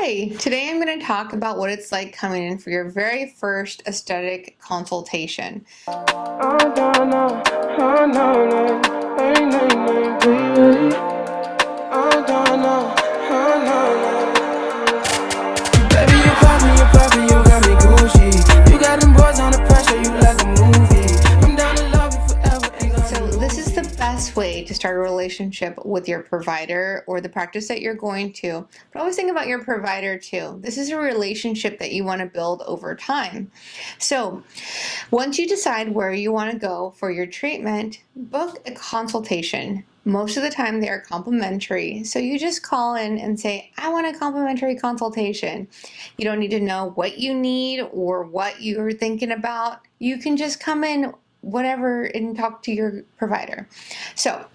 Hi, today I'm going to talk about what it's like coming in for your very first aesthetic consultation. Oh, no, no, oh, no, no, ain't nothing, baby. Oh, no, no, oh, no, no. Baby, you poppin', you got me Gucci. You got them boys on the pressure, you like a movie. I'm down to love you forever, ain't So nothing this is new. the best way to start a relationship with your provider or the practice that you're going to. But always think about your provider too. This is a relationship that you want to build over time. So once you decide where you want to go for your treatment, book a consultation. Most of the time they are complimentary. So you just call in and say, I want a complimentary consultation. You don't need to know what you need or what you're thinking about. You can just come in whatever and talk to your provider. So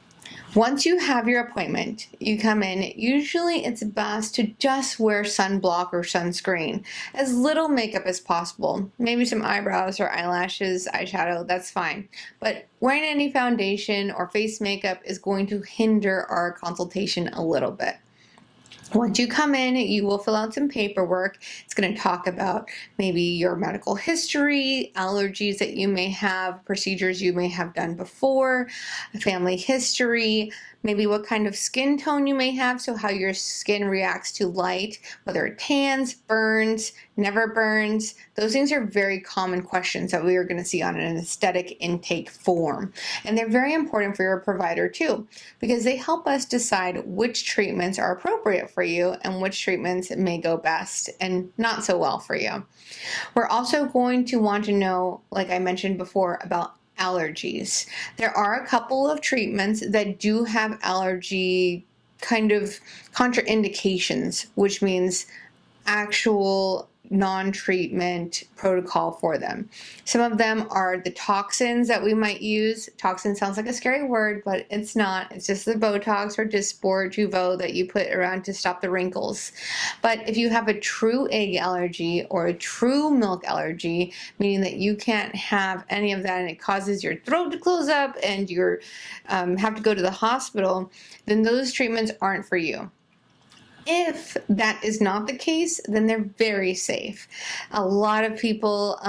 once you have your appointment, you come in. Usually it's best to just wear sunblock or sunscreen, as little makeup as possible. Maybe some eyebrows or eyelashes, eyeshadow, that's fine. But wearing any foundation or face makeup is going to hinder our consultation a little bit. Once you come in, you will fill out some paperwork. It's going to talk about maybe your medical history, allergies that you may have, procedures you may have done before, family history, maybe what kind of skin tone you may have, so how your skin reacts to light, whether it tans, burns, never burns. Those things are very common questions that we are going to see on an aesthetic intake form. And they're very important for your provider too, because they help us decide which treatments are appropriate for you and which treatments may go best and not so well for you. We're also going to want to know, like I mentioned before, about allergies. There are a couple of treatments that do have allergy kind of contraindications, which means actual non-treatment protocol for them. Some of them are the toxins that we might use. Toxin sounds like a scary word, but it's not. It's just the Botox or Dysport, Jeuveau that you put around to stop the wrinkles. But if you have a true egg allergy or a true milk allergy, meaning that you can't have any of that and it causes your throat to close up and you have to go to the hospital, then those treatments aren't for you. If that is not the case, then they're very safe. A lot of people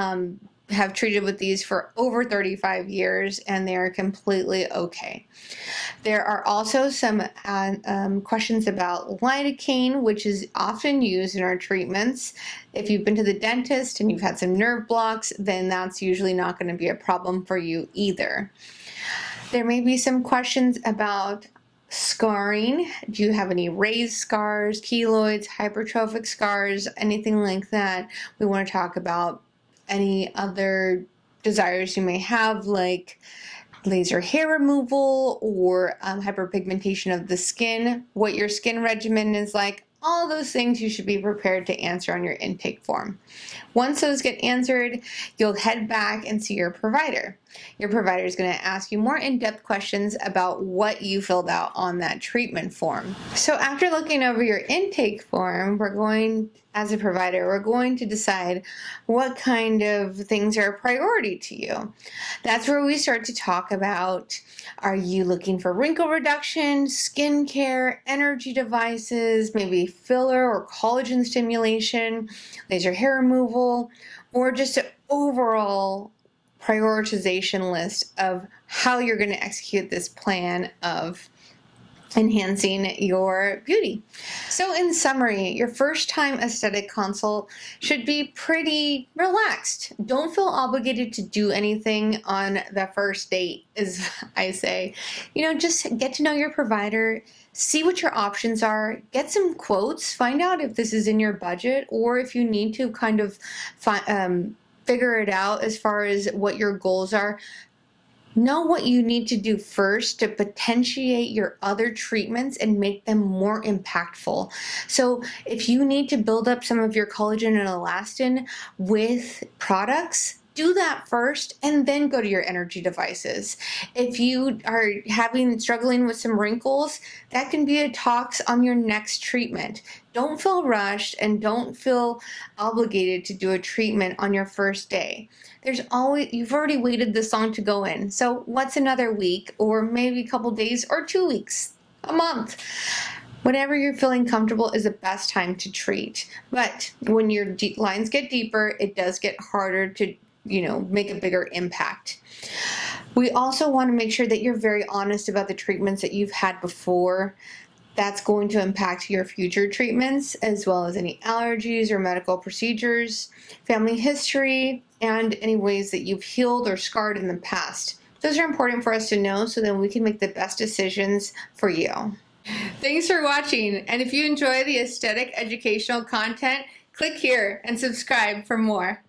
have treated with these for over 35 years and they are completely okay. There are also some questions about lidocaine, which is often used in our treatments. If you've been to the dentist and you've had some nerve blocks, then that's usually not going to be a problem for you either. There may be some questions about scarring. Do you have any raised scars, keloids, hypertrophic scars, anything like that? We want to talk about any other desires you may have, like laser hair removal or hyperpigmentation of the skin, what your skin regimen is like. All those things you should be prepared to answer on your intake form. Once those get answered, you'll head back and see your provider. Your provider is going to ask you more in-depth questions about what you filled out on that treatment form. So after looking over your intake form, as a provider, we're going to decide what kind of things are a priority to you. That's where we start to talk about, are you looking for wrinkle reduction, skincare, energy devices, maybe filler or collagen stimulation, laser hair removal, or just an overall prioritization list of how you're going to execute this plan of enhancing your beauty. So in summary, your first time aesthetic consult should be pretty relaxed. Don't feel obligated to do anything on the first date, as I say. Just get to know your provider, see what your options are, get some quotes, find out if this is in your budget or if you need to kind of figure it out as far as what your goals are. Know what you need to do first to potentiate your other treatments and make them more impactful. So if you need to build up some of your collagen and elastin with products, do that first and then go to your energy devices. If you are struggling with some wrinkles, that can be a tox on your next treatment. Don't feel rushed and don't feel obligated to do a treatment on your first day. You've already waited this long to go in. So what's another week or maybe a couple days or 2 weeks, a month? Whenever you're feeling comfortable is the best time to treat. But when your lines get deeper, it does get harder to, make a bigger impact. We also want to make sure that you're very honest about the treatments that you've had before. That's going to impact your future treatments, as well as any allergies or medical procedures, family history, and any ways that you've healed or scarred in the past. Those are important for us to know so that we can make the best decisions for you. Thanks for watching, and if you enjoy the aesthetic educational content, click here and subscribe for more.